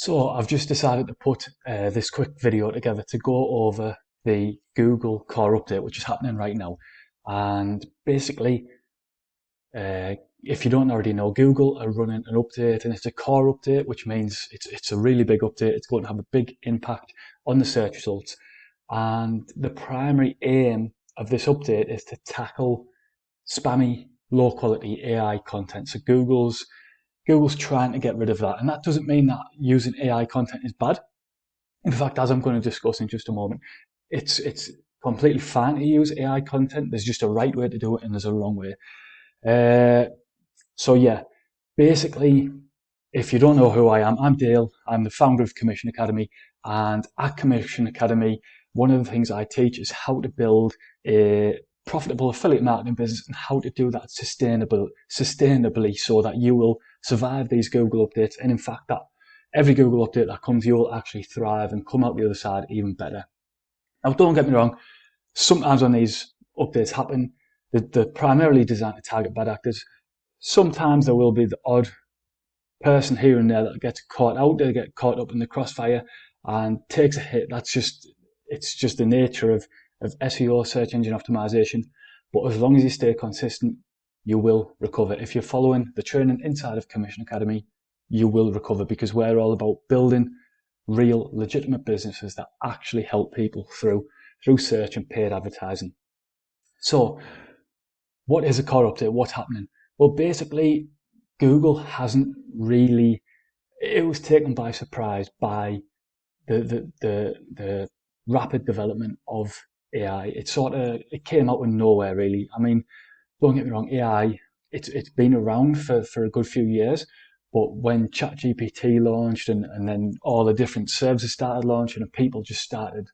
So I've just decided to put this quick video together to go over the Google Core Update, which is happening right now. And basically, if you don't already know, Google are running an update, and it's a core update, which means it's a really big update. It's going to have a big impact on the search results. And the primary aim of this update is to tackle spammy, low quality AI content. So Google's trying to get rid of that. And that doesn't mean that using AI content is bad. In fact, as I'm going to discuss in just a moment, it's completely fine to use AI content. There's just a right way to do it and there's a wrong way. So yeah, basically, if you don't know who I am, I'm Dale. I'm the founder of Commission Academy. And at Commission Academy, one of the things I teach is how to build a profitable affiliate marketing business and how to do that sustainably so that you will survive these Google updates. And in fact, that every Google update that comes, you will actually thrive and come out the other side even better. Now, don't get me wrong. Sometimes when these updates happen, they're primarily designed to target bad actors. Sometimes there will be the odd person here and there that gets caught out, they get caught up in the crossfire and takes a hit. It's just the nature of SEO, search engine optimization. But as long as you stay consistent, you will recover. If you're following the training inside of Commission Academy, you will recover, because we're all about building real, legitimate businesses that actually help people through search and paid advertising. So what is a core update? What's happening? Well, basically, Google hasn't really, it was taken by surprise by the rapid development of AI. It came out of nowhere, really. I mean, don't get me wrong, AI, it's been around for a good few years, but when ChatGPT launched and then all the different services started launching and people just started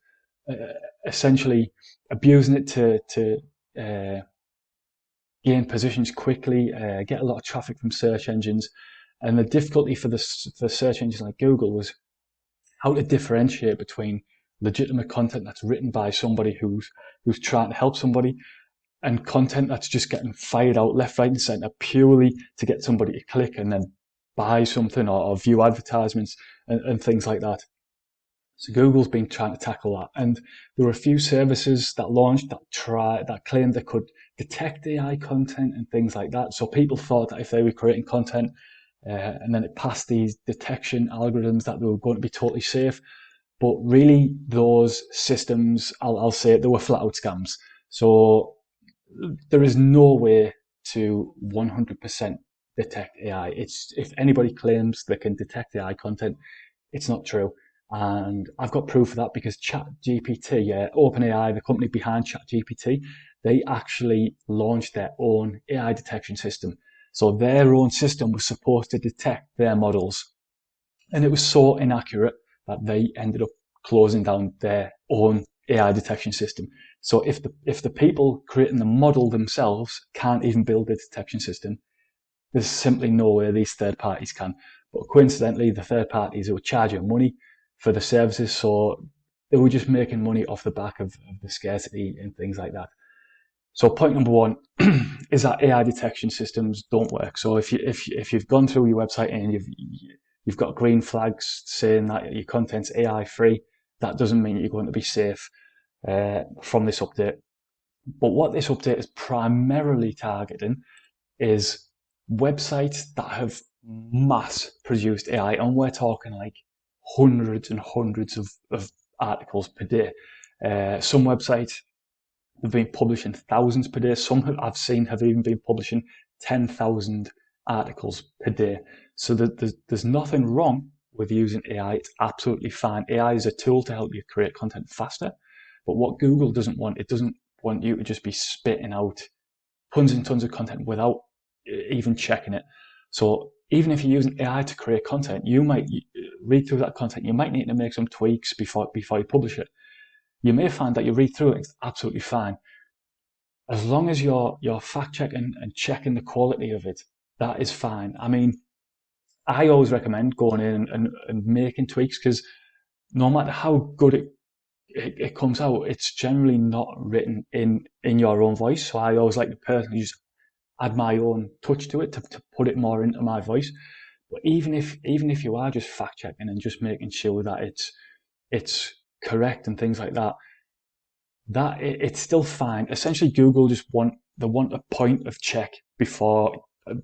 essentially abusing it to gain positions quickly, get a lot of traffic from search engines. And the difficulty for search engines like Google was how to differentiate between legitimate content that's written by somebody who's trying to help somebody and content that's just getting fired out left, right, and centre purely to get somebody to click and then buy something or view advertisements and things like that. So Google's been trying to tackle that, and there were a few services that launched that claimed they could detect AI content and things like that. So people thought that if they were creating content and then it passed these detection algorithms, that they were going to be totally safe. But really, those systems, I'll say it, they were flat out scams. So there is no way to 100% detect AI. If anybody claims they can detect AI content, it's not true. And I've got proof of that because ChatGPT, OpenAI, the company behind ChatGPT, they actually launched their own AI detection system. So their own system was supposed to detect their models. And it was so inaccurate that they ended up closing down their own AI detection system. So if the people creating the model themselves can't even build a detection system, there's simply no way these third parties can. But coincidentally, the third parties were charging money for the services, so they were just making money off the back of the scarcity and things like that. So point number one is that AI detection systems don't work. So if you've gone through your website and you've got green flags saying that your content's AI free, that doesn't mean you're going to be safe from this update. But what this update is primarily targeting is websites that have mass produced AI, and we're talking like hundreds and hundreds of articles per day. Some websites have been publishing thousands per day. Some I've seen have even been publishing 10,000 articles per day. So there's nothing wrong with using AI. It's absolutely fine. AI is a tool to help you create content faster. But what Google doesn't want, it doesn't want you to just be spitting out tons and tons of content without even checking it. So even if you're using AI to create content, you might read through that content. You might need to make some tweaks before you publish it. You may find that you read through it, it's absolutely fine. As long as you're fact checking and checking the quality of it, that is fine. I mean, I always recommend going in and making tweaks, because no matter how good it comes out, it's generally not written in your own voice. So I always like to personally just add my own touch to it to put it more into my voice. But even if you are just fact checking and just making sure that it's correct and things like that, it's still fine. Essentially, Google just want a point of check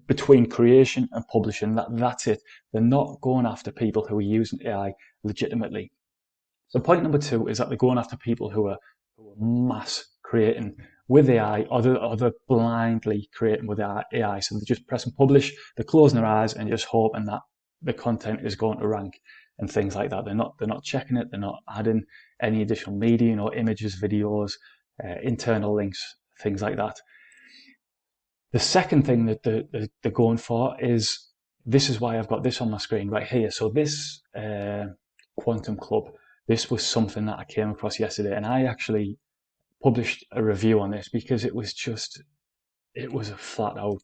between creation and publishing. That's it. They're not going after people who are using AI legitimately. So point number two is that they're going after people who are mass creating with AI, or they're blindly creating with AI. So they just press and publish, they're closing their eyes and just hoping that the content is going to rank and things like that. They're not checking it. They're not adding any additional media or images, videos, internal links, things like that. The second thing that they're going for is, this is why I've got this on my screen right here. So this Quantum Club, this was something that I came across yesterday, and I actually published a review on this because it was a flat out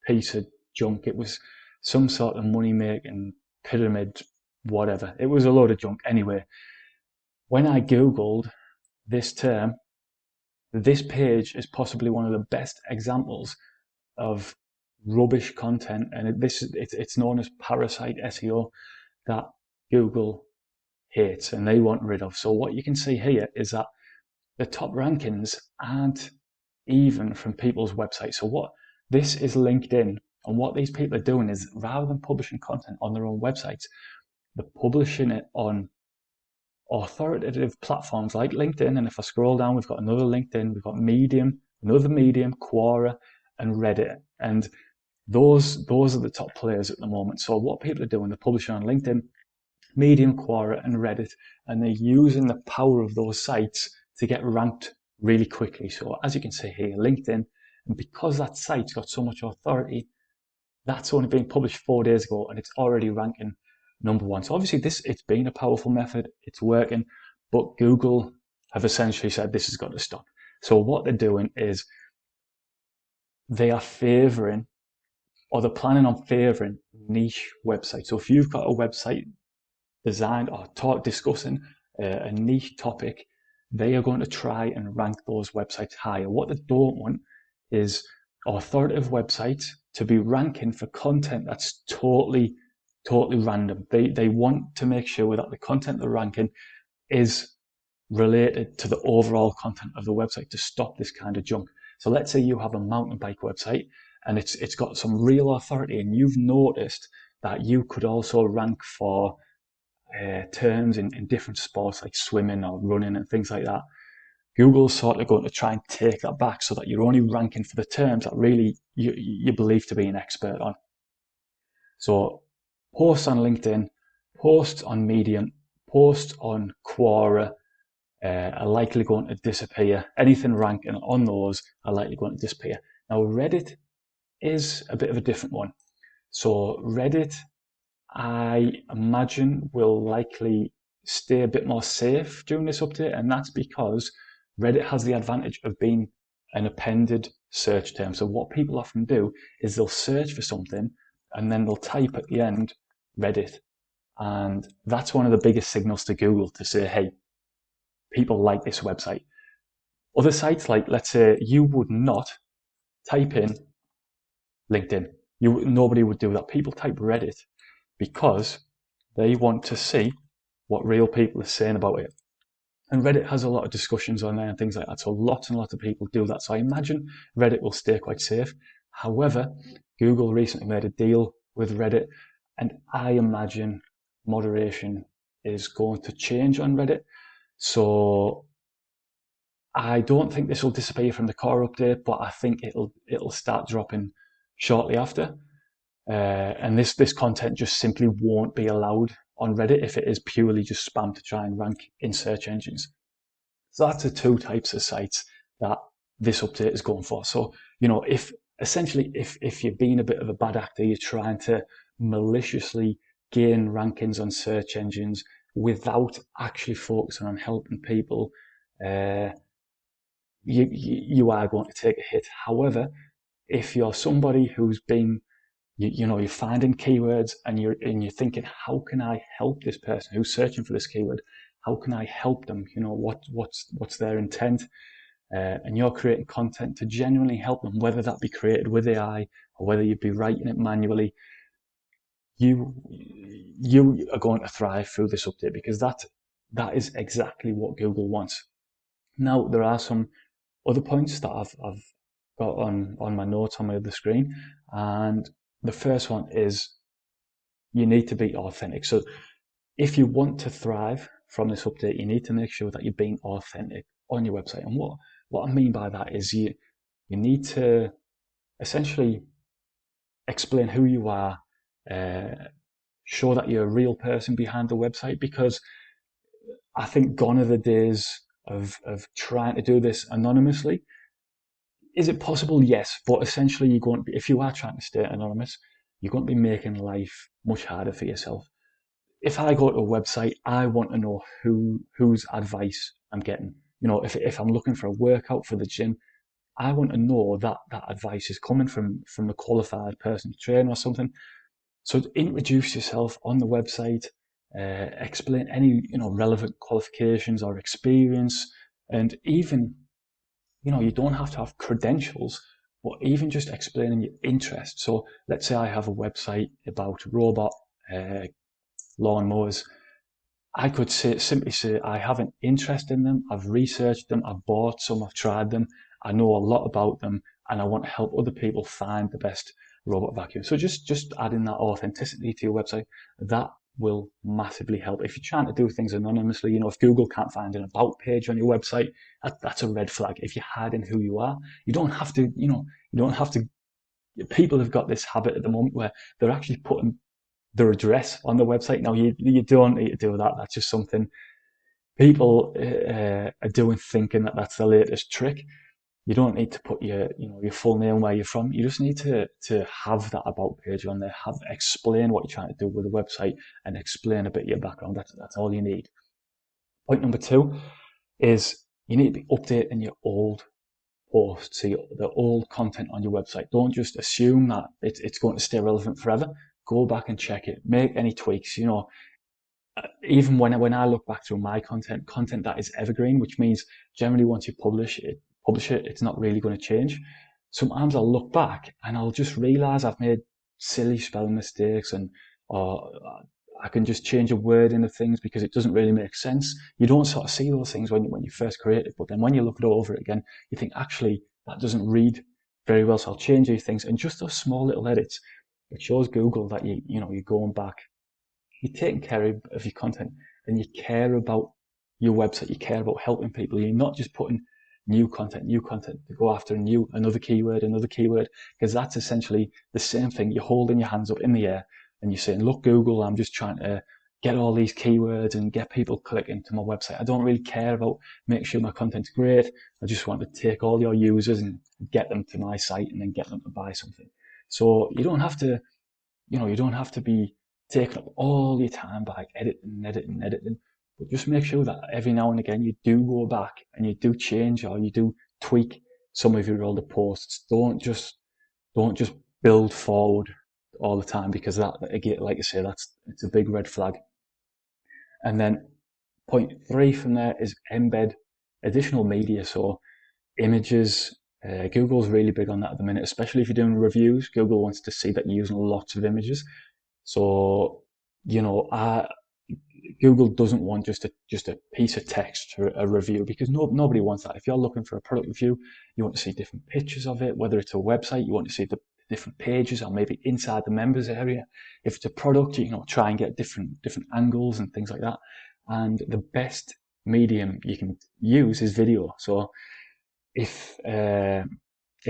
piece of junk. It was some sort of money making pyramid, whatever. It was a load of junk. Anyway, when I Googled this term, this page is possibly one of the best examples of rubbish content, and it's known as parasite SEO that Google hates and they want rid of. So what you can see here is that the top rankings aren't even from people's websites. So what this is LinkedIn, and what these people are doing is, rather than publishing content on their own websites, they're publishing it on authoritative platforms like LinkedIn. And if I scroll down, we've got another LinkedIn, we've got Medium, another Medium, Quora, and Reddit. And those are the top players at the moment. So what people are doing, they're publishing on LinkedIn, Medium, Quora, and Reddit, and they're using the power of those sites to get ranked really quickly. So as you can see here, LinkedIn, and because that site's got so much authority, that's only been published 4 days ago and it's already ranking #1. So obviously it's been a powerful method, it's working, but Google have essentially said this has got to stop. So what they're doing is they are favoring, or they're planning on favoring, niche websites. So if you've got a website designed or discussing a niche topic, they are going to try and rank those websites higher. What they don't want is authoritative websites to be ranking for content that's totally random. They want to make sure that the content they're ranking is related to the overall content of the website, to stop this kind of junk. So let's say you have a mountain bike website and it's got some real authority, and you've noticed that you could also rank for terms in different sports like swimming or running and things like that. Google's sort of going to try and take that back so that you're only ranking for the terms that really you believe to be an expert on. So posts on LinkedIn, posts on Medium, posts on Quora are likely going to disappear. Anything ranking on those are likely going to disappear. Now Reddit is a bit of a different one. So Reddit, I imagine, will likely stay a bit more safe during this update, and that's because Reddit has the advantage of being an appended search term. So what people often do is they'll search for something and then they'll type at the end Reddit, and that's one of the biggest signals to Google to say, hey, people like this website. Other sites, like let's say you would not type in LinkedIn. Nobody would do that. People type Reddit because they want to see what real people are saying about it. And Reddit has a lot of discussions on there and things like that. So lots and lots of people do that. So I imagine Reddit will stay quite safe. However, Google recently made a deal with Reddit, and I imagine moderation is going to change on Reddit. So I don't think this will disappear from the core update, but I think it'll start dropping shortly after. And this content just simply won't be allowed on Reddit if it is purely just spam to try and rank in search engines. So that's the two types of sites that this update is going for. So, if you're being a bit of a bad actor, you're trying to maliciously gain rankings on search engines without actually focusing on helping people, you are going to take a hit. However, if you're somebody who's been, you're finding keywords and you're thinking, how can I help this person who's searching for this keyword? How can I help them? What's their intent? And you're creating content to genuinely help them, whether that be created with AI or whether you'd be writing it manually. you are going to thrive through this update, because that is exactly what Google wants. Now, there are some other points that I've got on my notes on my other screen, and the first one is you need to be authentic. So if you want to thrive from this update, you need to make sure that you're being authentic on your website. And what I mean by that is you need to essentially explain who you are, show that you're a real person behind the website, because I think gone are the days of trying to do this anonymously. Is it possible? Yes, but essentially you're going to be, if you are trying to stay anonymous, you're going to be making life much harder for yourself. If I go to a website, I want to know whose advice I'm getting. You know, if I'm looking for a workout for the gym, I want to know that that advice is coming from a qualified personal trainer or something. So introduce yourself on the website, explain any relevant qualifications or experience, and even you don't have to have credentials, but even just explaining your interest. So let's say I have a website about robot lawnmowers. I could simply say I have an interest in them. I've researched them. I've bought some. I've tried them. I know a lot about them, and I want to help other people find the best robot vacuum. So just adding that authenticity to your website, that will massively help. If you're trying to do things anonymously, if Google can't find an about page on your website, that's a red flag. If you're hiding who you are, you don't have to. You don't have to. People have got this habit at the moment where they're actually putting their address on the website. Now you don't need to do that. That's just something people are doing, thinking that that's the latest trick. You don't need to put your full name, where you're from. You just need to have that about page on there. Explain what you're trying to do with the website and explain a bit of your background. That's all you need. Point number 2 is you need to be updating your old posts, so the old content on your website. Don't just assume that it's going to stay relevant forever. Go back and check it. Make any tweaks. Even when I look back through my content that is evergreen, which means generally once you publish it, it's not really going to change. Sometimes I'll look back and I'll just realize I've made silly spelling mistakes, or I can just change a word into things because it doesn't really make sense. You don't sort of see those things when you first create it, but then when you look it over it again, you think actually that doesn't read very well, so I'll change these things. And just those small little edits, it shows Google that you're going back, you're taking care of your content, and you care about your website. You care about helping people. You're not just putting new content to go after another keyword, because that's essentially the same thing. You're holding your hands up in the air and you're saying, look, Google, I'm just trying to get all these keywords and get people clicking to my website. I don't really care about making sure my content's great. I just want to take all your users and get them to my site and then get them to buy something. So you don't have to be taking up all your time by editing, but just make sure that every now and again you do go back and you do change or you do tweak some of your older posts. Don't just build forward all the time, because that, again, like I say, it's a big red flag. And then point 3 from there is embed additional media, so images. Google's really big on that at the minute, especially if you're doing reviews. Google wants to see that you're using lots of images. So, Google doesn't want just a piece of text for a review, because nobody wants that. If you're looking for a product review, you want to see different pictures of it. Whether it's a website, you want to see the different pages, or maybe inside the members area. If it's a product, try and get different angles and things like that. And the best medium you can use is video. So if you're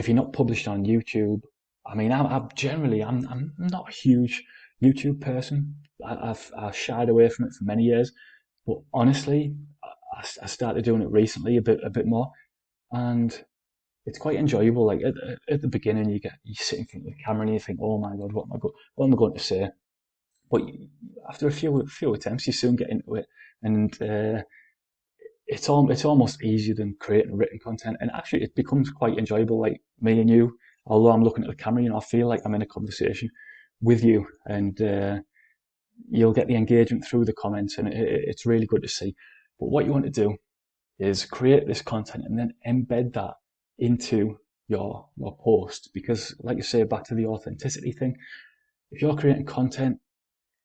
not published on YouTube, I mean, I'm not a huge YouTube person. I've shied away from it for many years, but honestly, I started doing it recently a bit more, and it's quite enjoyable. Like at the beginning, you sit in front of the camera and you think, oh my god, what am I going to say? But after a few attempts, you soon get into it, and it's almost easier than creating written content. And actually, it becomes quite enjoyable. Like me and you, although I'm looking at the camera, I feel like I'm in a conversation with you, and you'll get the engagement through the comments, and it's really good to see. But what you want to do is create this content and then embed that into your post, because like you say, back to the authenticity thing, if you're creating content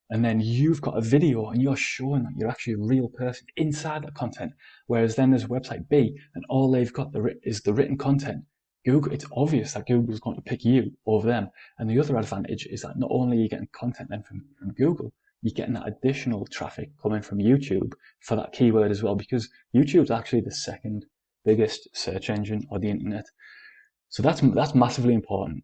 and then you've got a video and you're showing that you're actually a real person inside that content. Whereas then there's website B and all they've got is the written content. Google, it's obvious that Google's going to pick you over them. And the other advantage is that not only are you getting content then from Google, you're getting that additional traffic coming from YouTube for that keyword as well, because YouTube's actually the second biggest search engine on the internet. So that's massively important.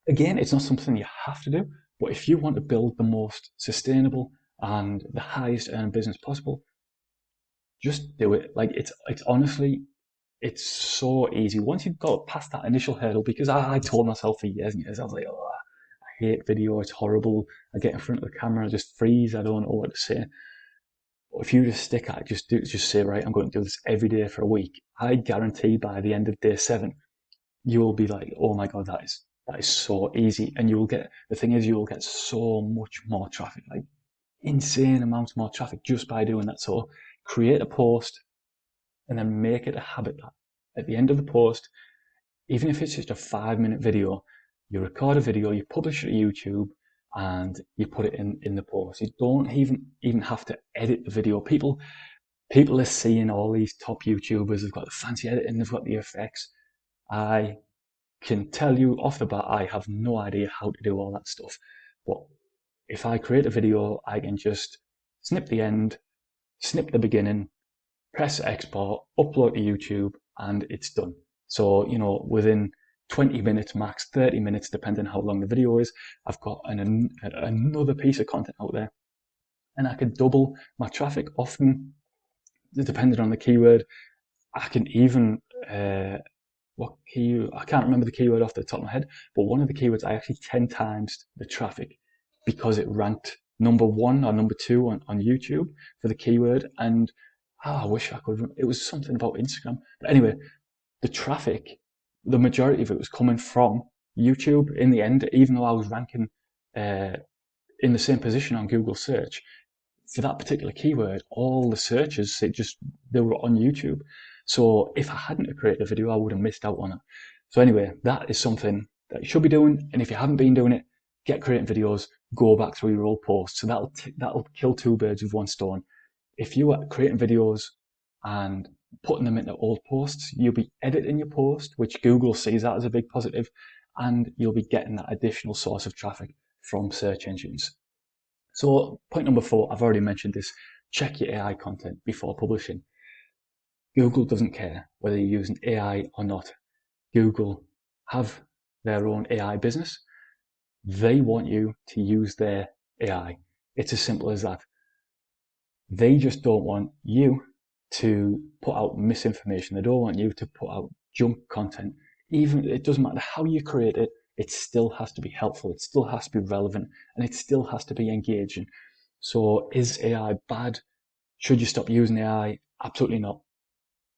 Again, it's not something you have to do, but if you want to build the most sustainable and the highest earning business possible, just do it. Like it's honestly, it's so easy. Once you've got past that initial hurdle, because I told myself for years and years, I was like, oh, I hate video, it's horrible. I get in front of the camera, I just freeze, I don't know what to say. But if you just stick at it, just say, right, I'm going to do this every day for a week. I guarantee by the end of day 7, you will be like, oh my God, that is so easy. And you will get so much more traffic, like insane amounts more traffic just by doing that. So create a post and then make it a habit that at the end of the post, even if it's just a 5-minute video, you record a video, you publish it to YouTube, and you put it in the post. You don't even have to edit the video. People are seeing all these top YouTubers, they've got the fancy editing, they've got the effects. I can tell you off the bat, I have no idea how to do all that stuff. But if I create a video, I can just snip the end, snip the beginning, press export, upload to YouTube, and it's done. So, within 20 minutes, max 30 minutes, depending on how long the video is, I've got another piece of content out there. And I can double my traffic often, depending on the keyword. I can even, I can't remember the keyword off the top of my head, but one of the keywords I actually 10 times the traffic because it ranked number 1 or number 2 on YouTube for the keyword. And I wish I could. It was something about Instagram. But anyway, the traffic, the majority of it was coming from YouTube in the end, even though I was ranking in the same position on Google search. For that particular keyword, all the searches, they were on YouTube. So if I hadn't created a video, I would have missed out on it. So anyway, that is something that you should be doing. And if you haven't been doing it, get creating videos, go back through your old posts. So that'll kill 2 birds with 1 stone. If you are creating videos and putting them into old posts, you'll be editing your post, which Google sees that as a big positive, and you'll be getting that additional source of traffic from search engines. So point number 4, I've already mentioned this, check your AI content before publishing. Google doesn't care whether you're using AI or not. Google have their own AI business. They want you to use their AI. It's as simple as that. They just don't want you to put out misinformation. They don't want you to put out junk content. Even it doesn't matter how you create it, it still has to be helpful. It still has to be relevant, and it still has to be engaging. So is AI bad? Should you stop using AI? Absolutely not.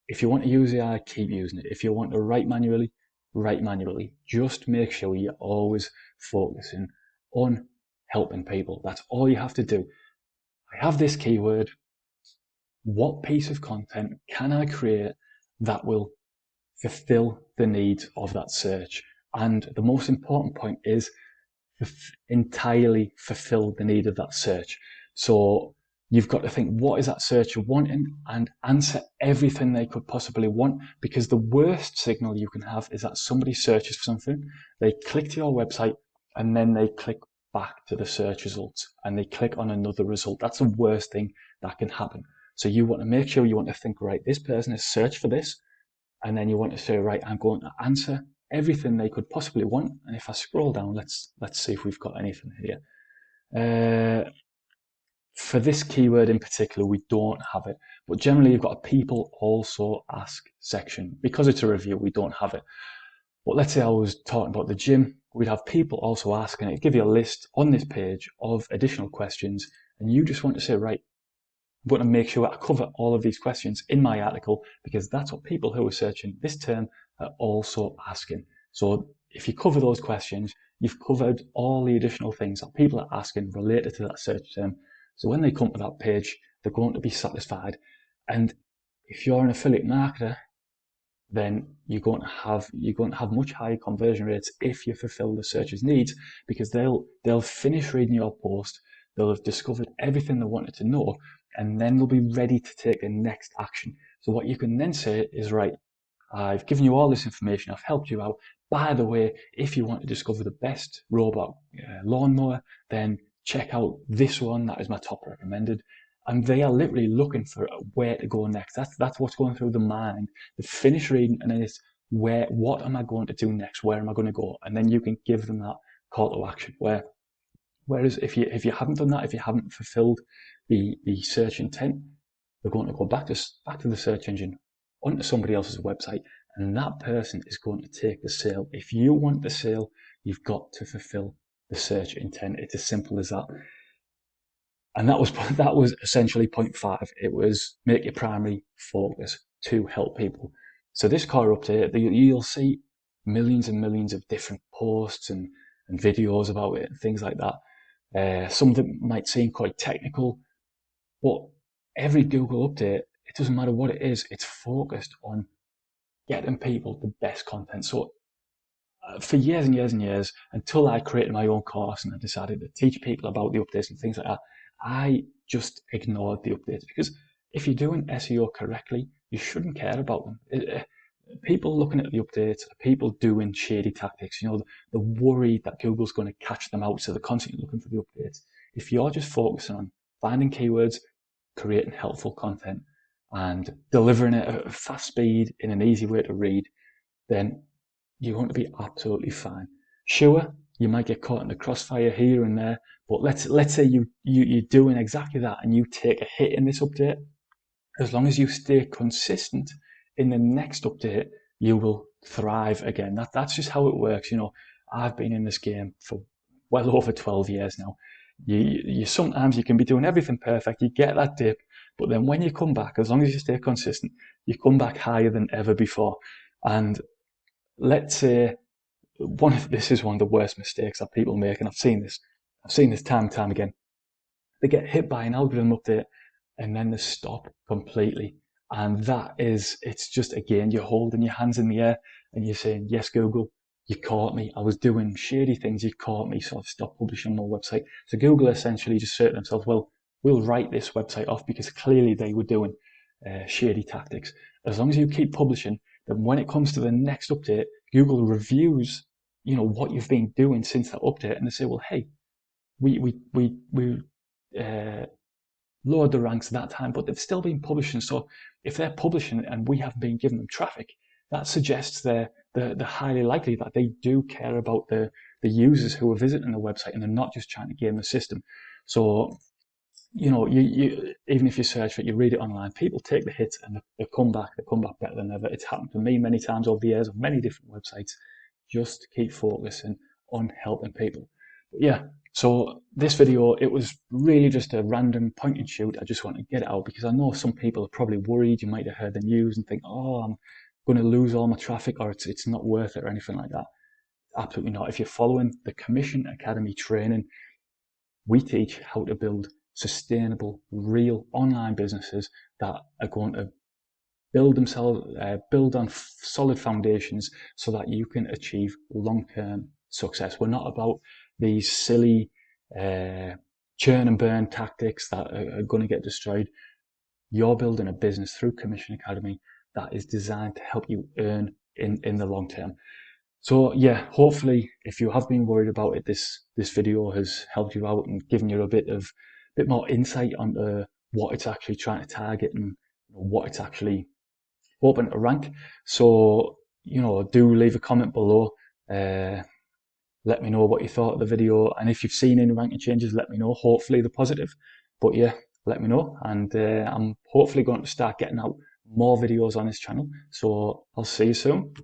If you want to use AI, keep using it. If you want to write manually, write manually. Just make sure you're always focusing on helping people. That's all you have to do. I have this keyword. What piece of content can I create that will fulfill the needs of that search? And the most important point is entirely fulfill the need of that search. So you've got to think, what is that searcher wanting, and answer everything they could possibly want, because the worst signal you can have is that somebody searches for something, they click to your website, and then they click back to the search results and they click on another result. That's the worst thing that can happen. So you want to make sure, you want to think, right, this person has searched for this, and then you want to say, right, I'm going to answer everything they could possibly want. And if I scroll down, let's see if we've got anything here. For this keyword in particular, we don't have it, but generally you've got a people also ask section. Because it's a review, we don't have it. But let's say I was talking about the gym, we'd have people also ask, and it'd give you a list on this page of additional questions, and you just want to say, right, I'm going to make sure I cover all of these questions in my article, because that's what people who are searching this term are also asking. So if you cover those questions, you've covered all the additional things that people are asking related to that search term. So when they come to that page, they're going to be satisfied. And if you're an affiliate marketer, then you're going to have much higher conversion rates if you fulfill the searcher's needs, because they'll finish reading your post, they'll have discovered everything they wanted to know, and then they'll be ready to take the next action. So what you can then say is, right, I've given you all this information, I've helped you out. By the way, if you want to discover the best robot lawnmower, then check out this one, that is my top recommended. And they are literally looking for where to go next. That's what's going through the mind. They finish reading and then it's what am I going to do next? Where am I going to go? And then you can give them that call to action. Whereas if you haven't done that, if you haven't fulfilled the search intent, they're going to go back to the search engine, onto somebody else's website, and that person is going to take the sale. If you want the sale, you've got to fulfill the search intent. It's as simple as that. And that was essentially point 5. It was make your primary focus to help people. So this car update, you'll see millions and millions of different posts and videos about it and things like that. Some of them might seem quite technical, but every Google update, it doesn't matter what it is, it's focused on getting people the best content. So for years and years and years, until I created my own course and I decided to teach people about the updates and things like that, I just ignored the updates, because if you're doing SEO correctly, you shouldn't care about them. People looking at the updates are people doing shady tactics. They're worried that Google's going to catch them out, so they're constantly looking for the updates. If you're just focusing on finding keywords, creating helpful content, and delivering it at a fast speed in an easy way to read, then you're going to be absolutely fine. Sure, you might get caught in the crossfire here and there, but let's say you're doing exactly that and you take a hit in this update. As long as you stay consistent in the next update, you will thrive again. That's just how it works. I've been in this game for well over 12 years now. You sometimes you can be doing everything perfect, you get that dip, but then when you come back, as long as you stay consistent, you come back higher than ever before. And let's say this is one of the worst mistakes that people make, and I've seen this time and time again. They get hit by an algorithm update and then they stop completely. And it's just, again, you're holding your hands in the air and you're saying, yes, Google, you caught me. I was doing shady things, you caught me, so I've stopped publishing on my website. So Google essentially just said to themselves, well, we'll write this website off because clearly they were doing shady tactics. As long as you keep publishing, then when it comes to the next update, Google reviews, what you've been doing since that update, and they say, well, hey, we lowered the ranks at that time, but they've still been publishing. So if they're publishing and we haven't been giving them traffic, that suggests they're highly likely that they do care about the users who are visiting the website, and they're not just trying to game the system. So, you even if you search for it, you read it online, people take the hits and they come back better than ever. It's happened to me many times over the years on many different websites. Just keep focusing on helping people. But yeah, so this video, it was really just a random point and shoot. I just want to get it out because I know some people are probably worried. You might have heard the news and think, oh, I'm going to lose all my traffic, or it's not worth it, or anything like that. Absolutely not. If you're following the Commission Academy training, we teach how to build sustainable, real online businesses that are going to build on solid foundations so that you can achieve long-term success. We're not about these silly churn and burn tactics that are going to get destroyed. You're building a business through Commission Academy that is designed to help you earn in the long term. So yeah, hopefully if you have been worried about it, this video has helped you out and given you a bit more insight onto what it's actually trying to target and what it's actually hoping to rank. So, do leave a comment below. Let me know what you thought of the video, and if you've seen any ranking changes, let me know. Hopefully they're positive, but yeah, let me know. And I'm hopefully going to start getting out more videos on this channel. So I'll see you soon.